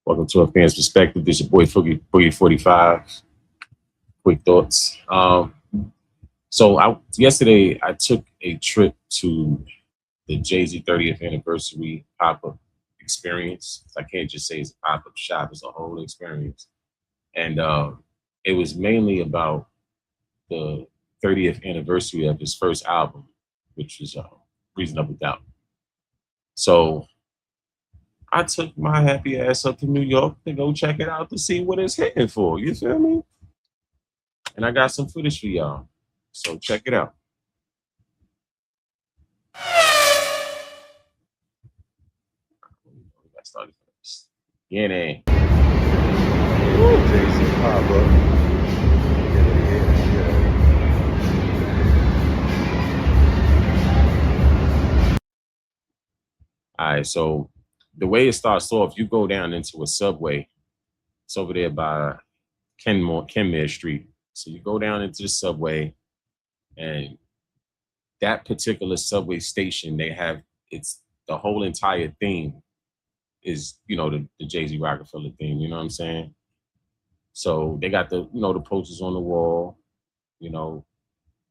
Welcome to a fan's perspective. This is your boy Boogie 45. Quick thoughts. Yesterday I took a trip to the Jay-Z 30th anniversary pop-up experience. I can't just say it's a pop-up shop; it's a whole experience. And it was mainly about the 30th anniversary of his first album, which was Reasonable Doubt. So I took my happy ass up to New York to go check it out to see what it's hitting for. You feel me? And I got some footage for y'all. So check it out. We got started first. Yeah. JC pop up. All right, so the way it starts off, you go down into a subway. It's over there by Kenmare Street. So you go down into the subway, and that particular subway station, it's the whole entire theme is, the Jay-Z Rockefeller theme, you know what I'm saying? So they got the posters on the wall, you know.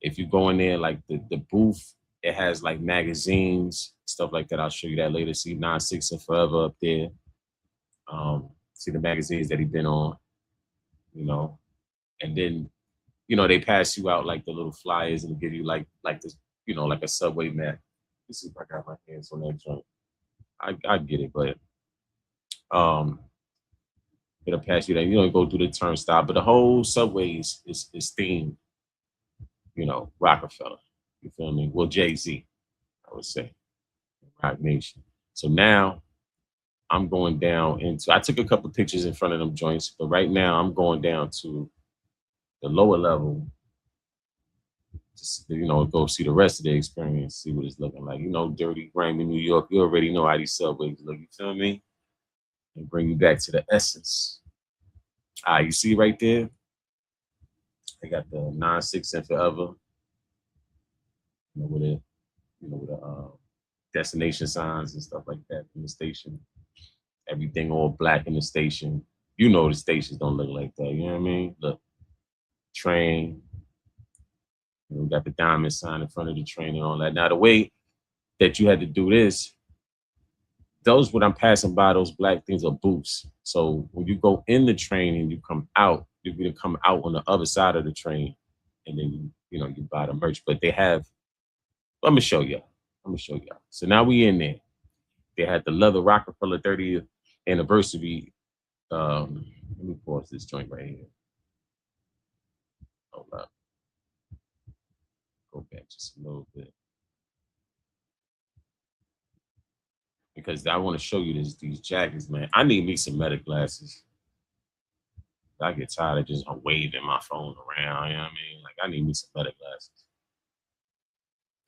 If you go in there, like the booth, it has like magazines, stuff like that. I'll show you that later. See 9-6 and Forever up there. See the magazines that he's been on, and then they pass you out like the little flyers and give you like this, like a subway map. Let's see if I got my hands on that joint. I get it, but it'll pass you that. You don't go through the turnstile, but the whole subway is themed, Rockefeller. You feel me? Well, Jay-Z, I would say, Roc Nation. So now I'm going down I took a couple pictures in front of them joints, but right now I'm going down to the lower level, just go see the rest of the experience, see what it's looking like. Dirty, grimy New York. You already know how these subways look. You feel me? And bring you back to the essence. You see right there? They got the 9-6 and Forever. With the destination signs and stuff like that from the station. Everything all black in the station. The stations don't look like that. You know what I mean? Look, train. We got the diamond sign in front of the train and all that. Now, the way that you had to do this, those when I'm passing by, those black things are booths. So when you go in the train and you come out, you're gonna come out on the other side of the train, and then you buy the merch. But they have. I'm gonna show y'all. So now we in there. They had the leather Rockefeller 30th anniversary. Let me pause this joint right here. Hold up. Go back just a little bit. Because I want to show you these jackets, man. I need me some Meta glasses. I get tired of just waving my phone around. You know what I mean? Like, I need me some Meta glasses.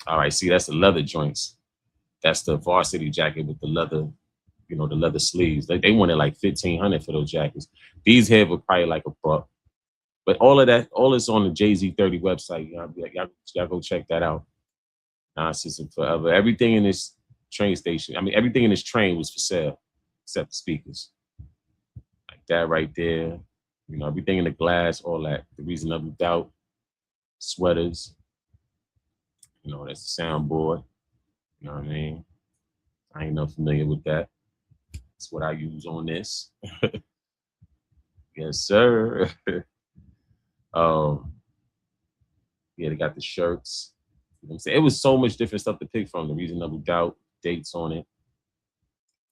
All right, see, that's the leather joints. That's the varsity jacket with the leather, the leather sleeves. They wanted like $1,500 for those jackets. These here were probably like $1. But all is on the JAYZ-30 website. Y'all go check that out. 9-6 and Forever. Everything in this train station, everything in this train was for sale, except the speakers. Like that right there. Everything in the glass, all that. The Reasonable Doubt, sweaters. That's the soundboard. You know what I mean? I ain't no familiar with that. That's what I use on this. Yes, sir. Yeah, they got the shirts. You know what I'm saying? It was so much different stuff to pick from. The Reasonable Doubt, dates on it.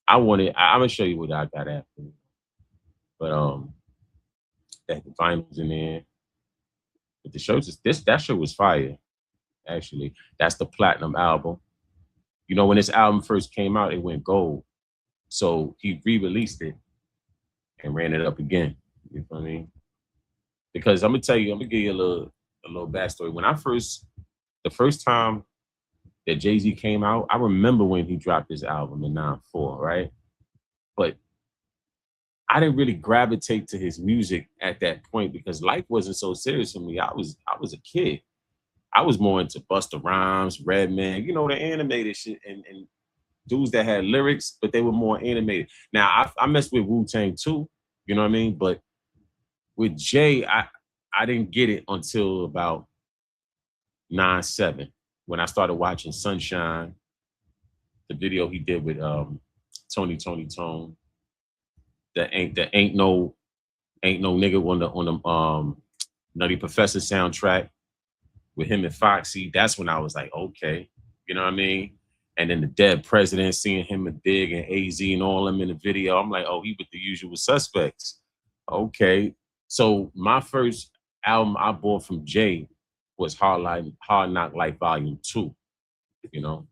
I'm gonna show you what I got after. But that the vinyls in there. But the shirts that shirt was fire. Actually, that's the platinum album. When this album first came out, it went gold. So he re-released it and ran it up again. You know what I mean? Because I'm gonna give you a little backstory. The first time that Jay-Z came out, I remember when he dropped his album in 9-4, right? But I didn't really gravitate to his music at that point because life wasn't so serious for me. I was a kid. I was more into Busta Rhymes, Redman, the animated shit, and dudes that had lyrics, but they were more animated. Now I messed with Wu-Tang too, you know what I mean? But with Jay, I didn't get it until about 9-7 when I started watching Sunshine, the video he did with Tony Tone. Ain't no nigga on the Nutty Professor soundtrack with him and Foxy. That's when I was like, okay, you know what I mean? And then the Dead President, seeing him and Big and AZ and all them in the video, I'm like, oh, he with the Usual Suspects. Okay. So my first album I bought from Jay was Hard Knock Life Volume 2, you know?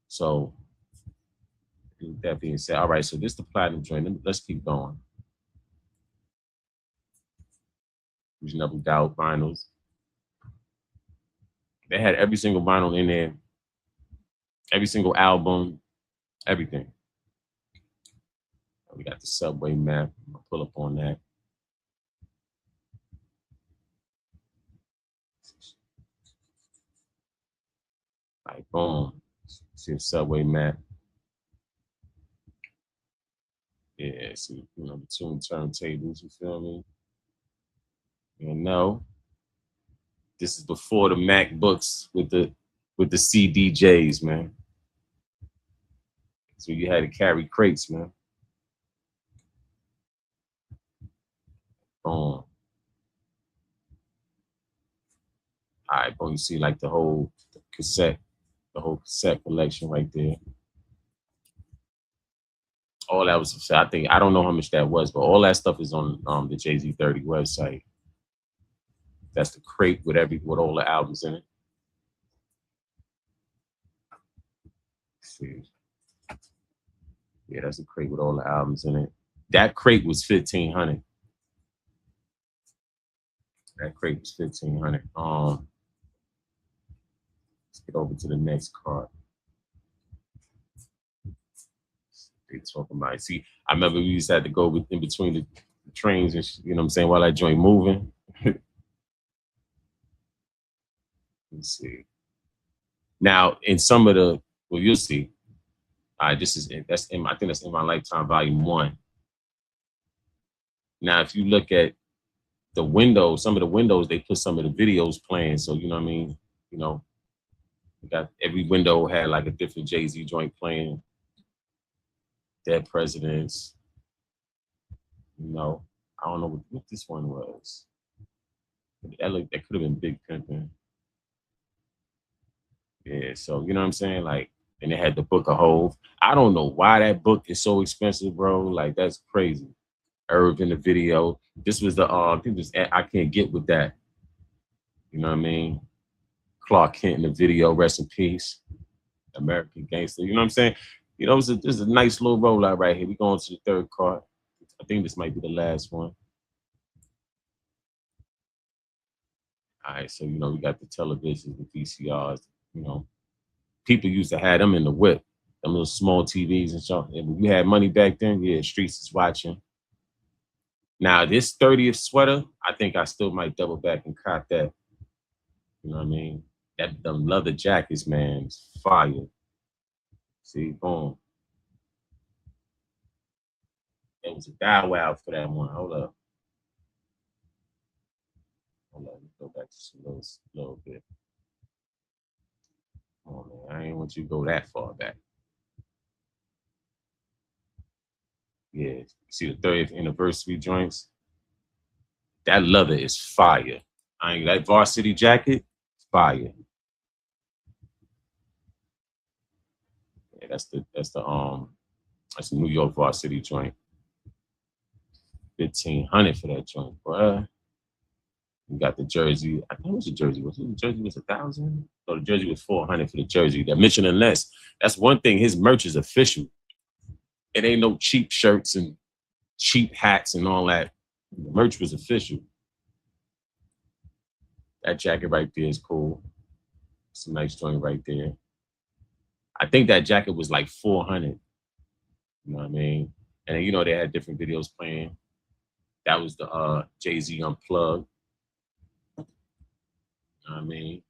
So with that being said, all right, so this is the platinum joint. Let's keep going. Reasonable Doubt vinyls. They had every single vinyl in there, every single album, everything. We got the subway map. I'm gonna pull up on that. Like, boom. See the subway map. Yeah, see, you know, the tune turntables, you feel me? You know, this is before the MacBooks with the CDJs, man. So you had to carry crates, man. Boom. All right, boom, you see like the whole cassette collection right there. All that was, I think, I don't know how much that was, but all that stuff is on the JAYZ-30 website. That's the crate with all the albums in it. Let's see. Yeah, that's a crate with all the albums in it. That crate was $1,500. That crate was $1,500. Let's get over to the next card. They talking about it. See, I remember we used to have to go in between the trains and you know what I'm saying, while that joint moving. Let's see. Now, in some of the, well, you'll see. All right, I think that's in my Lifetime Volume 1. Now, if you look at the windows, some of the windows, they put some of the videos playing. So, you know what I mean? You know, we got every window had like a different Jay-Z joint playing. Dead Presidents. You know, I don't know what this one was. That could have been Big Pimpin'. Yeah, so you know what I'm saying? Like, and they had the Book of Hove. I don't know why that book is so expensive, bro. Like, that's crazy. Irv in the video. This was the I think this I Can't Get With That. You know what I mean? Clark Kent in the video, rest in peace. American Gangster. You know what I'm saying? You know, this is a nice little rollout right here. We're going to the third card. I think this might be the last one. All right, so, you know, we got the televisions, the VCRs, you know. People used to have them in the whip, them little small TVs and stuff. And when you had money back then, yeah, streets is watching. Now, this 30th sweater, I think I still might double back and cop that. You know what I mean? Them leather jackets, man, is fire. See, boom. It was a bow wow for that one. Hold up. Hold up. Let's go back to some little bit. Oh man, I ain't want you to go that far back. Yeah, you see the 30th anniversary joints? That leather is fire. That varsity jacket, fire. Yeah, that's the New York varsity joint. 1,500 for that joint, bruh. We got the jersey. I think it was the jersey. The jersey was 1,000? No, the jersey was 400 for the jersey. That Michelin less. That's one thing. His merch is official. It ain't no cheap shirts and cheap hats and all that. The merch was official. That jacket right there is cool. It's a nice joint right there. I think that jacket was like 400. You know what I mean? And then, you know, they had different videos playing. That was the Jay-Z Unplugged. You know what I mean?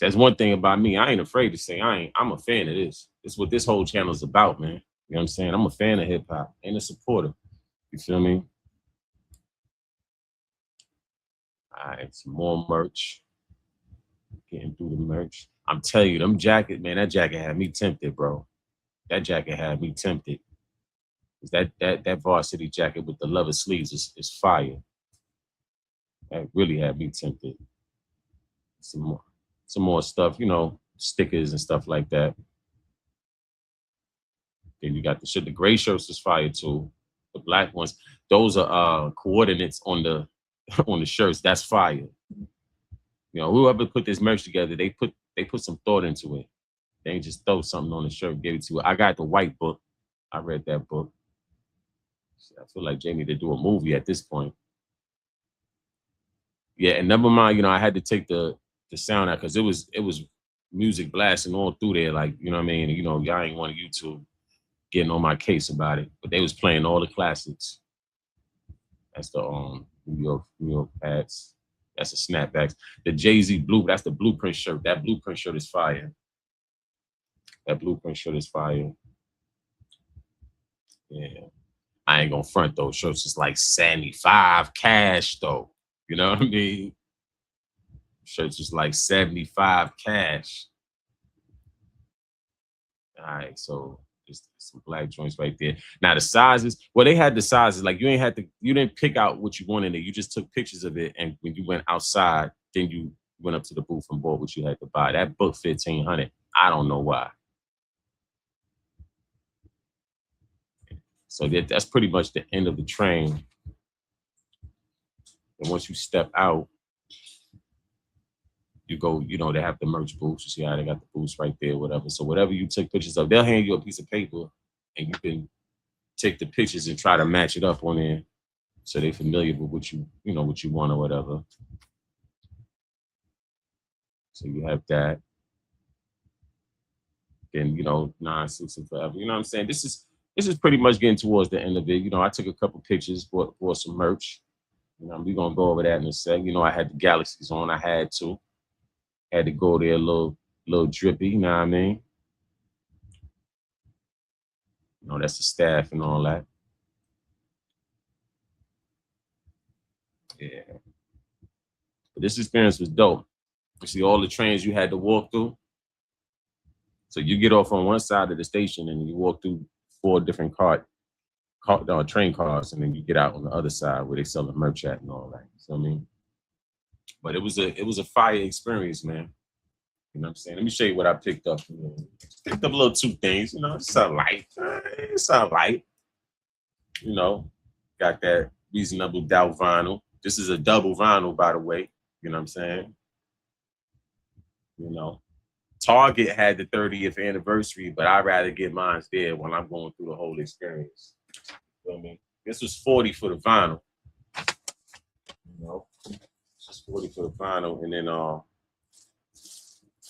That's one thing about me. I ain't afraid to say I'm a fan of this. It's what this whole channel is about, man. You know what I'm saying? I'm a fan of hip hop and a supporter. You feel me? All right, some more merch. Getting through the merch. I'm telling you, them jacket, man, that jacket had me tempted, bro. That jacket had me tempted. That varsity jacket with the leather sleeves is fire. That really had me tempted. Some more stuff, you know, stickers and stuff like that. Then you got the shit. The gray shirts is fire too. The black ones, those are coordinates on the on the shirts. That's fire. You know, whoever put this merch together, they put some thought into it. They ain't just throw something on the shirt and give it to you. I got the white book. I read that book. I feel like Jay need to do a movie at this point. Yeah, and never mind, you know, I had to take the sound out because it was music blasting all through there, like, you know what I mean? You know, y'all ain't want YouTube getting on my case about it, but they was playing all the classics. That's the New York hats. That's the snapbacks. The Jay-Z blue, that's the blueprint shirt. That blueprint shirt is fire. That blueprint shirt is fire. Yeah. I ain't gonna front those shirts. It's like 75 cash though. You know what I mean? Shirts is like 75 cash. All right, so just some black joints right there. Now the sizes, well, they had the sizes. Like you didn't pick out what you wanted. You just took pictures of it, and when you went outside, then you went up to the booth and bought what you had to buy. That book 1,500. I don't know why. So that's pretty much the end of the train. And once you step out, you go, you know, they have the merch booths. You see how they got the booths right there, whatever. So whatever you took pictures of, they'll hand you a piece of paper and you can take the pictures and try to match it up on there so they're familiar with what you know, what you want or whatever. So you have that. Then, you know, 9-6 and forever. You know what I'm saying? This is pretty much getting towards the end of it. You know, I took a couple pictures for some merch. You know, we're gonna go over that in a sec. You know, I had the Galaxies on. I had to go there a little drippy, you know what I mean? You know, that's the staff and all that. Yeah. But this experience was dope. You see all the trains you had to walk through. So you get off on one side of the station and you walk through 4 different train cars, and then you get out on the other side where they sell the merch at and all that. So I mean, but it was a fire experience, man. You know what I'm saying? Let me show you what I picked up. Picked up a little 2 things, you know, it's a light. It's a light. You know, got that Reasonable Doubt vinyl. This is a double vinyl, by the way. You know what I'm saying? You know, Target had the 30th anniversary, but I'd rather get mine there when I'm going through the whole experience. You feel me? This was 40 for the vinyl. You know, just 40 for the vinyl, and then I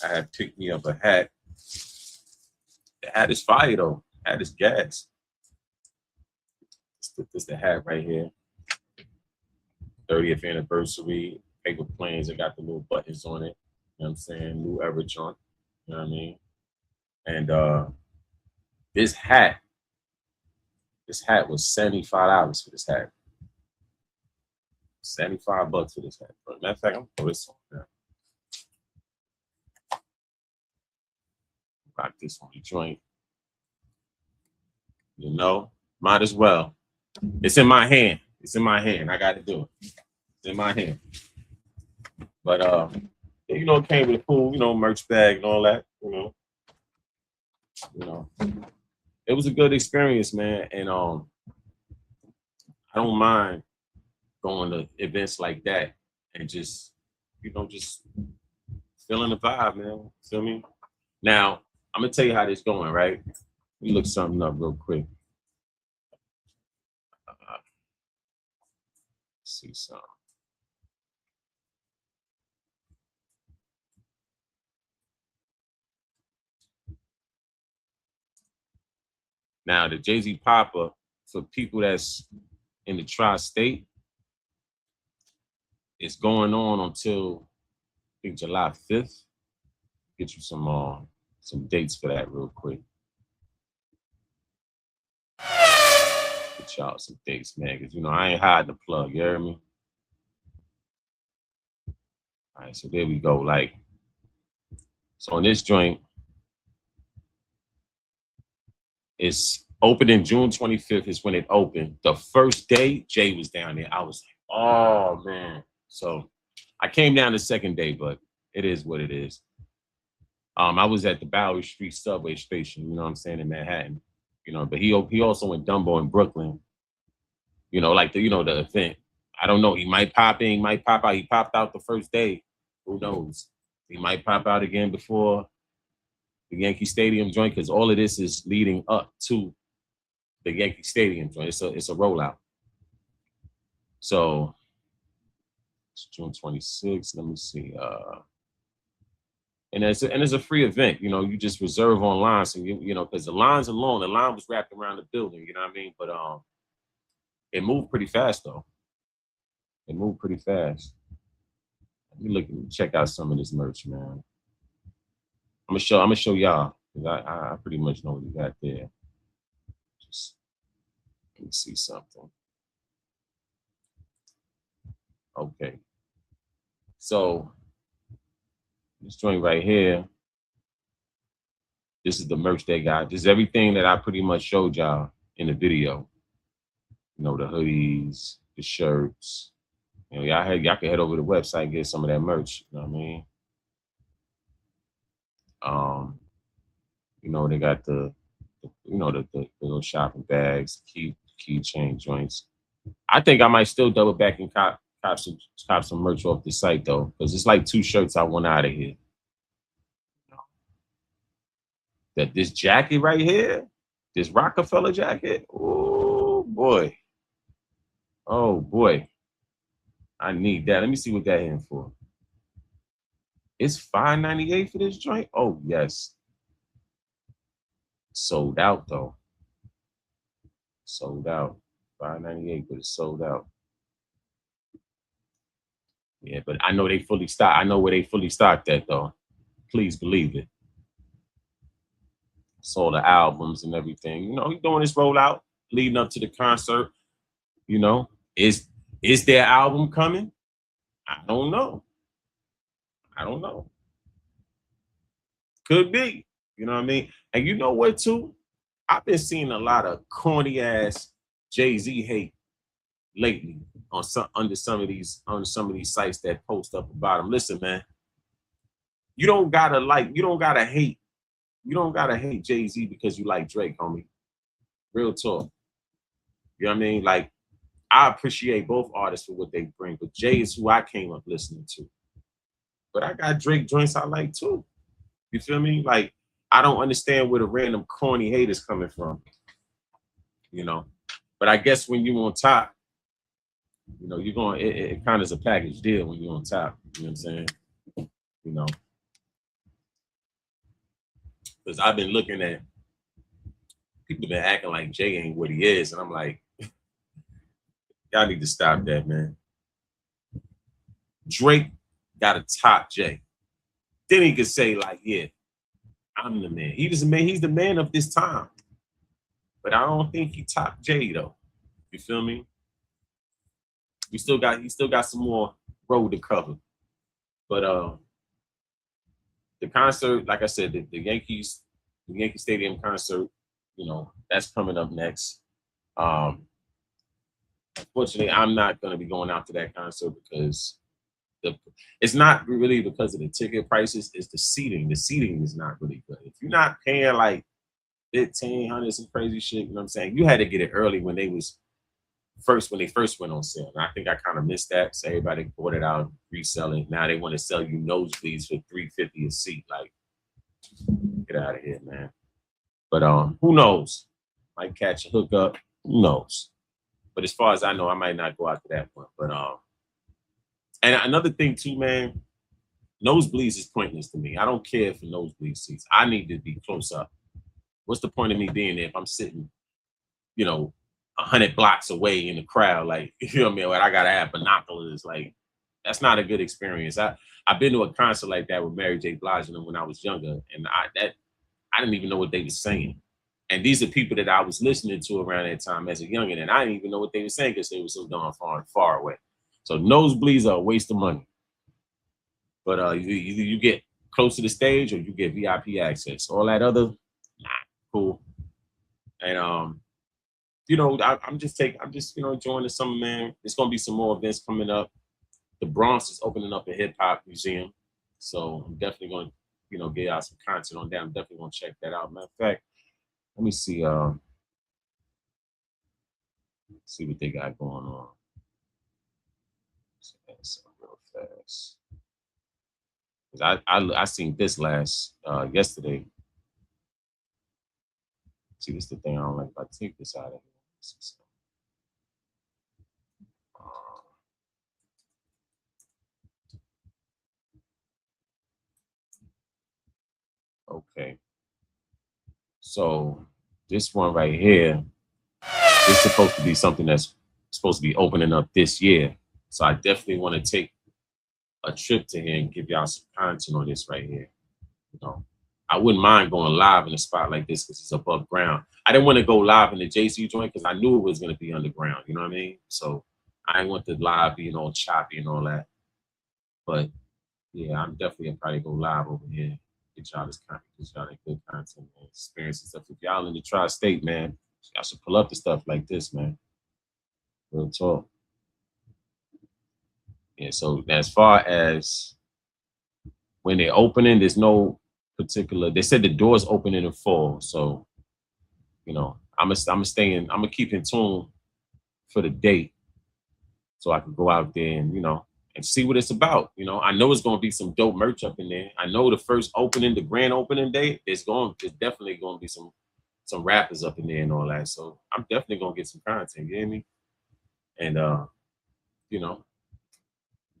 had picked me up a hat. The hat is fire though. The hat is gas. This the hat right here. 30th anniversary, paper planes. It got the little buttons on it. You know what I'm saying? New era joint. You know what I mean? And this hat was $75 for this hat. $75 for this hat. Matter of fact, I'm gonna throw this on now. Rock this on the joint. You know, might as well. It's in my hand. It's in my hand. I got to do it. It's in my hand. But you know, it came with a cool, you know, merch bag and all that. You know, it was a good experience, man. And I don't mind going to events like that and just, you know, just feeling the vibe, man. Feel me? Now, I'm gonna tell you how this going, right? Let me look something up real quick. See something. Now, the Jay-Z Pop-Up, for people that's in the tri-state, it's going on until I think July 5th. Get you some dates for that real quick. get y'all some dates, man, because you know I ain't hiding the plug. You hear me? All right, so there we go. Like, so in this joint, it's opening June 25th is when it opened. The first day, Jay was down there. I was like, oh man. So I came down the second day, but it is what it is. I was at the Bowery Street subway station, you know what I'm saying, in Manhattan. You know, but he also in Dumbo in Brooklyn. You know, like the event. I don't know. He might pop in, might pop out. He popped out the first day. Who knows? He might pop out again before the Yankee Stadium joint, because all of this is leading up to the Yankee Stadium joint. It's a rollout. So it's June 26th. Let me see. And it's a free event. You know, you just reserve online. So you know, because the lines alone, the line was wrapped around the building. You know what I mean? But it moved pretty fast though. It moved pretty fast. Let me check out some of this merch, man. I'm gonna show y'all, because I pretty much know what you got there. Just let me see something. Okay. So this joint right here, this is the merch they got. This is everything that I pretty much showed y'all in the video. You know, the hoodies, the shirts. You know, y'all can head over to the website and get some of that merch. You know what I mean? You know, they got the little shopping bags, keychain joints. I think I might still double back and cop some merch off the site though, because it's like 2 shirts I want out of here. That this jacket right here, this Rockefeller jacket. Oh boy. Oh boy. I need that. Let me see what that in for. It's $5.98 for this joint. Oh yes. Sold out though. Sold out. $5.98, but it's sold out. Yeah, but I know they fully stocked. I know where they fully stocked at though. Please believe it. Saw the albums and everything. You know, he's doing this rollout leading up to the concert. You know, is their album coming? I don't know. I don't know. Could be. You know what I mean? And you know what too? I've been seeing a lot of corny ass Jay-Z hate lately on some of these sites that post up about him. Listen, man, you don't gotta hate Jay-Z because you like Drake, homie. Real talk. You know what I mean? Like, I appreciate both artists for what they bring, but Jay is who I came up listening to. But I got Drake joints I like too. You feel me? Like, I don't understand where the random corny hate is coming from. You know, but I guess when you on top, you know, you're going. It kind of is a package deal when you're on top. You know what I'm saying? You know, because I've been looking at people been acting like Jay ain't what he is, and I'm like, y'all need to stop that, man. Drake got to top Jay. Then he could say like, yeah, I'm the man. He's the man of this time. But I don't think he topped Jay though. You feel me? He still got some more road to cover. But the concert, like I said, the Yankee Stadium concert, you know, that's coming up next. Unfortunately, I'm not going to be going out to that concert because it's not really because of the ticket prices. It's the seating. The seating is not really good. If you're not paying like $1,500, some crazy shit, you know what I'm saying? You had to get it early when they first went on sale. And I think I kind of missed that. So everybody bought it out, reselling. Now they want to sell you nosebleeds for $350 a seat. Like, get out of here, man. But who knows? Might catch a hookup. Who knows? But as far as I know, I might not go out to that one. But and another thing too, man, nosebleeds is pointless to me. I don't care for nosebleed seats. I need to be close up. What's the point of me being there if I'm sitting, you know, 100 blocks away in the crowd? Like, you know what I mean? Like, I gotta have binoculars. Like, that's not a good experience. I've been to a concert like that with Mary J. Blige when I was younger, and I didn't even know what they were saying. And these are people that I was listening to around that time as a youngin, and I didn't even know what they were saying because they were so darn far away. So nosebleeds are a waste of money. But you get close to the stage or you get VIP access. All that other, nah, cool. And I'm just enjoying the summer, man. There's gonna be some more events coming up. The Bronx is opening up a hip hop museum, so I'm definitely going to, get out some content on that. I'm definitely going to check that out. Matter of fact, let me see what they got going on. Real fast. I seen this yesterday. See, this is the thing I don't like. If I take this out of here. Okay. So this one right here is supposed to be something that's supposed to be opening up this year. So I definitely want to take a trip to here and give y'all some content on this right here. I wouldn't mind going live in a spot like this because it's above ground. I didn't want to go live in the JC joint because I knew it was going to be underground. You know what I mean? So I didn't want the live being all choppy and all that. But yeah, I'm definitely probably go live over here. Get y'all this content, get y'all that good content and experience and stuff. If y'all in the tri-state, man, y'all should pull up the stuff like this, man. Real talk. Yeah, so as far as when they're opening, there's no particular. They said the doors open in the fall, so I'm gonna keep in tune for the date, so I can go out there and see what it's about. I know it's gonna be some dope merch up in there. I know the first opening, the grand opening day, there's definitely gonna be some rappers up in there and all that. So I'm definitely gonna get some content. You hear me? And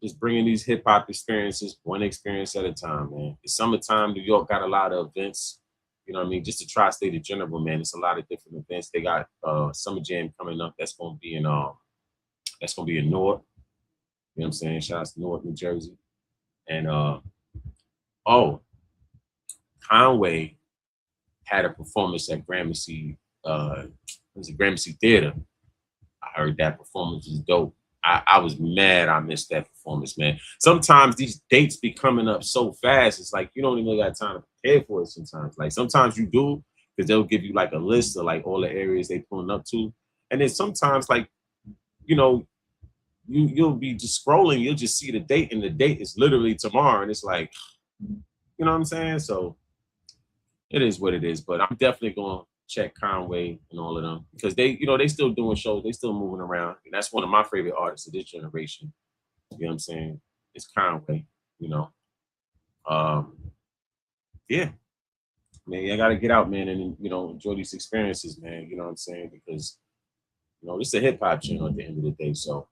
just bringing these hip hop experiences, one experience at a time, man. It's summertime. New York got a lot of events. You know what I mean? Just to tri-state in general, man. It's a lot of different events. They got Summer Jam coming up. That's gonna be in Newark. You know what I'm saying? Shout out to Newark, New Jersey. And Conway had a performance at Gramercy. Gramercy Theater. I heard that performance was dope. I was mad I missed that performance, man. Sometimes these dates be coming up so fast. It's like you don't even got time to prepare for it sometimes. Like sometimes you do, because they'll give you like a list of like all the areas they pulling up to. And then sometimes like, you'll be just scrolling, you'll just see the date, and the date is literally tomorrow. And it's like, you know what I'm saying? So it is what it is. But I'm definitely gonna check Conway and all of them because they still doing shows, they still moving around, and that's one of my favorite artists of this generation. You know what I'm saying? It's Conway. Yeah, man, I gotta get out, man, and enjoy these experiences, man. You know what I'm saying? Because this is a hip hop channel at the end of the day, so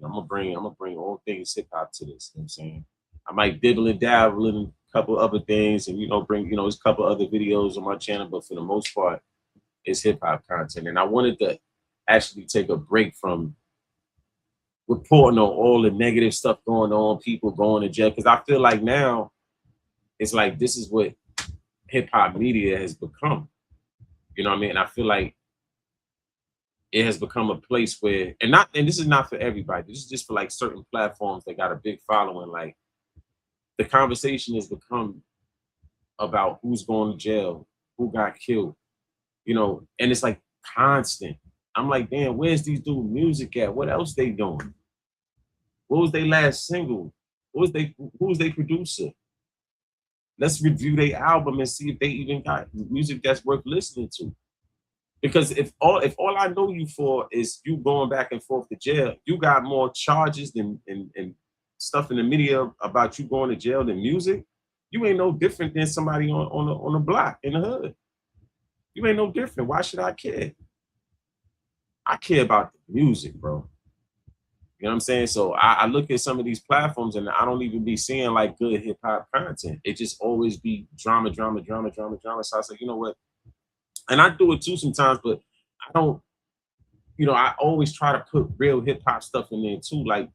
I'm gonna bring all things hip hop to this. You know what I'm saying? I might dibble and dabble in a couple other things, and bring there's a couple other videos on my channel, but for the most part, it's hip hop content. And I wanted to actually take a break from reporting on all the negative stuff going on, people going to jail, because I feel like now it's like this is what hip hop media has become. You know what I mean? And I feel like it has become a place where, and this is not for everybody. This is just for like certain platforms that got a big following. Like the conversation has become about who's going to jail, who got killed, and it's like constant. I'm like, damn, where's these dudes' music at? What else they doing? What was their last single? Who was they producer? Let's review their album and see if they even got music that's worth listening to. Because if all I know you for is you going back and forth to jail, you got more charges and stuff in the media about you going to jail than music. You ain't no different than somebody on the block in the hood. You ain't no different. Why should I care? I care about the music, bro. You know what I'm saying? So I look at some of these platforms and I don't even be seeing like good hip hop content. It just always be drama. So I was like, you know what? And I do it too sometimes, but I don't, I always try to put real hip hop stuff in there too, like,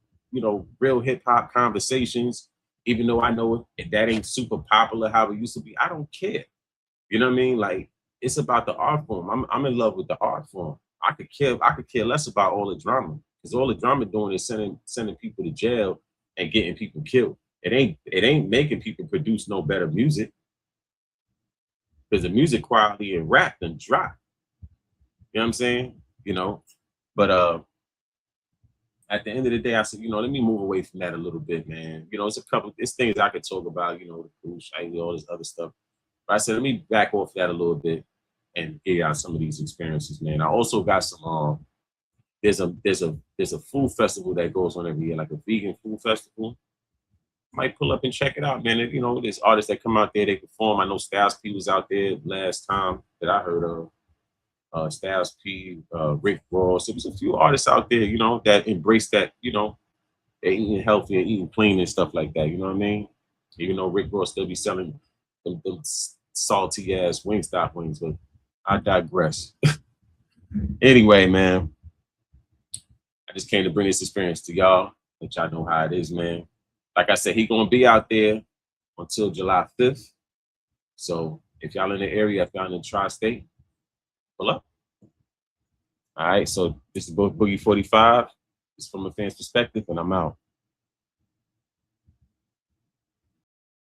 real hip hop conversations, even though I know that ain't super popular how it used to be. I don't care. You know what I mean? Like, it's about the art form. I'm in love with the art form. I could care less about all the drama, because all the drama doing is sending people to jail and getting people killed. It ain't making people produce no better music, because the music quality in rap done drop. You know what I'm saying? You know, but at the end of the day, I said, let me move away from that a little bit, man. It's things I could talk about, the cruise, all this other stuff. But I said, let me back off that a little bit and get out some of these experiences, man. I also got some. There's a food festival that goes on every year, like a vegan food festival. Might pull up and check it out, man. There's artists that come out there, they perform. I know Styles P was out there last time that I heard of. Styles P, Rick Ross. There was a few artists out there, that embrace that, they're eating healthy and eating clean and stuff like that. You know what I mean? Even though Rick Ross still be selling them salty ass Wingstop wings, but I digress. Anyway, man, I just came to bring this experience to y'all, let y'all know how it is, man. Like I said, he gonna be out there until July 5th. So if y'all in the area, if y'all in the tri-state, pull up. All right, so this is Boogie 45. It's from a fan's perspective, and I'm out.